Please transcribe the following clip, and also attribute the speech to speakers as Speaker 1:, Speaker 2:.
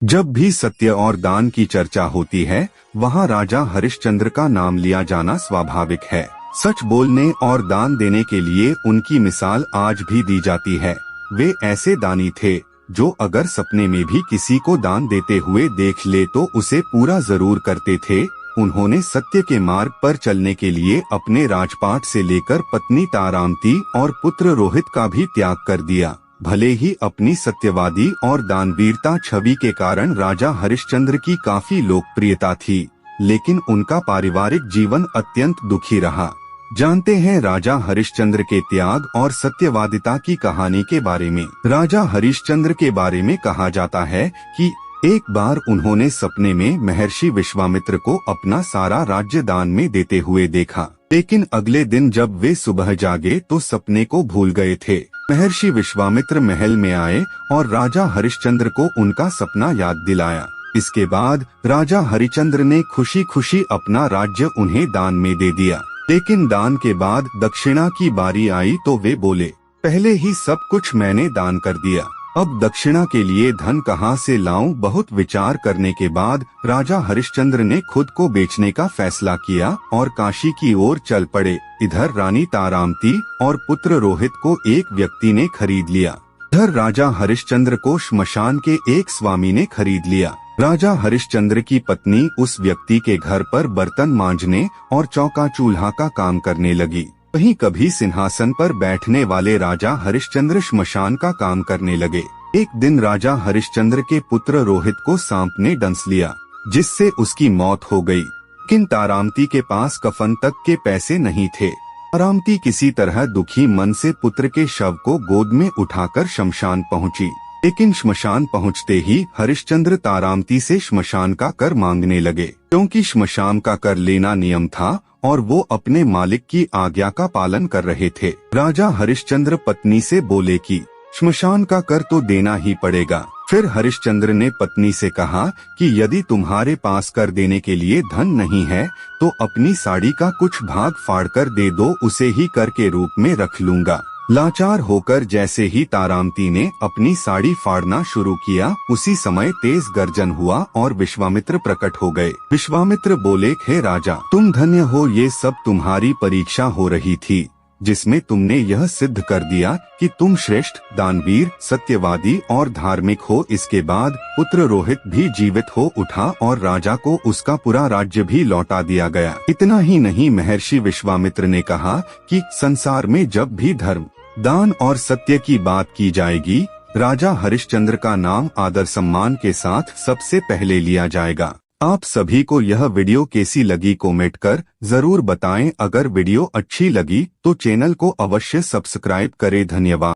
Speaker 1: जब भी सत्य और दान की चर्चा होती है, वहाँ राजा हरिश्चंद्र का नाम लिया जाना स्वाभाविक है। सच बोलने और दान देने के लिए उनकी मिसाल आज भी दी जाती है। वे ऐसे दानी थे जो अगर सपने में भी किसी को दान देते हुए देख ले तो उसे पूरा जरूर करते थे। उन्होंने सत्य के मार्ग पर चलने के लिए अपने राजपाट से लेकर पत्नी तारामती और पुत्र रोहित का भी त्याग कर दिया। भले ही अपनी सत्यवादी और दानवीरता छवि के कारण राजा हरिश्चंद्र की काफी लोकप्रियता थी, लेकिन उनका पारिवारिक जीवन अत्यंत दुखी रहा। जानते हैं राजा हरिश्चंद्र के त्याग और सत्यवादिता की कहानी के बारे में। राजा हरिश्चंद्र के बारे में कहा जाता है कि एक बार उन्होंने सपने में महर्षि विश्वामित्र को अपना सारा राज्य दान में देते हुए देखा, लेकिन अगले दिन जब वे सुबह जागे तो सपने को भूल गए थे। महर्षि विश्वामित्र महल में आए और राजा हरिश्चंद्र को उनका सपना याद दिलाया। इसके बाद राजा हरिश्चंद्र ने खुशी खुशी अपना राज्य उन्हें दान में दे दिया। लेकिन दान के बाद दक्षिणा की बारी आई तो वे बोले, पहले ही सब कुछ मैंने दान कर दिया, अब दक्षिणा के लिए धन कहाँ से लाऊं? बहुत विचार करने के बाद राजा हरिश्चंद्र ने खुद को बेचने का फैसला किया और काशी की ओर चल पड़े। इधर रानी तारामती और पुत्र रोहित को एक व्यक्ति ने खरीद लिया। इधर राजा हरिश्चंद्र को श्मशान के एक स्वामी ने खरीद लिया। राजा हरिश्चंद्र की पत्नी उस व्यक्ति के घर पर बर्तन मांजने और चौका चूल्हा का काम करने लगी। वहीं कभी सिंहासन पर बैठने वाले राजा हरिश्चंद्र श्मशान का काम करने लगे। एक दिन राजा हरिश्चंद्र के पुत्र रोहित को सांप ने डंस लिया, जिससे उसकी मौत हो गई। लेकिन तारामती के पास कफन तक के पैसे नहीं थे। तारामती किसी तरह दुखी मन से पुत्र के शव को गोद में उठाकर शमशान पहुंची। लेकिन श्मशान पहुंचते ही हरिश्चंद्र तारामती से श्मशान का कर मांगने लगे, क्योंकि श्मशान का कर लेना नियम था और वो अपने मालिक की आज्ञा का पालन कर रहे थे। राजा हरिश्चंद्र पत्नी से बोले कि श्मशान का कर तो देना ही पड़ेगा। फिर हरिश्चंद्र ने पत्नी से कहा कि यदि तुम्हारे पास कर देने के लिए धन नहीं है तो अपनी साड़ी का कुछ भाग फाड़ कर दे दो, उसे ही कर के रूप में रख लूंगा। लाचार होकर जैसे ही तारामती ने अपनी साड़ी फाड़ना शुरू किया, उसी समय तेज गर्जन हुआ और विश्वामित्र प्रकट हो गए। विश्वामित्र बोले, हे राजा, तुम धन्य हो, ये सब तुम्हारी परीक्षा हो रही थी, जिसमें तुमने यह सिद्ध कर दिया कि तुम श्रेष्ठ, दानवीर, सत्यवादी और धार्मिक हो। इसके बाद पुत्र रोहित भी जीवित हो उठा और राजा को उसका पूरा राज्य भी लौटा दिया गया। इतना ही नहीं, महर्षि विश्वामित्र ने कहा कि संसार में जब भी धर्म, दान और सत्य की बात की जाएगी, राजा हरिश्चंद्र का नाम आदर सम्मान के साथ सबसे पहले लिया जाएगा। आप सभी को यह वीडियो कैसी लगी कमेंट कर जरूर बताएं। अगर वीडियो अच्छी लगी तो चैनल को अवश्य सब्सक्राइब करें। धन्यवाद।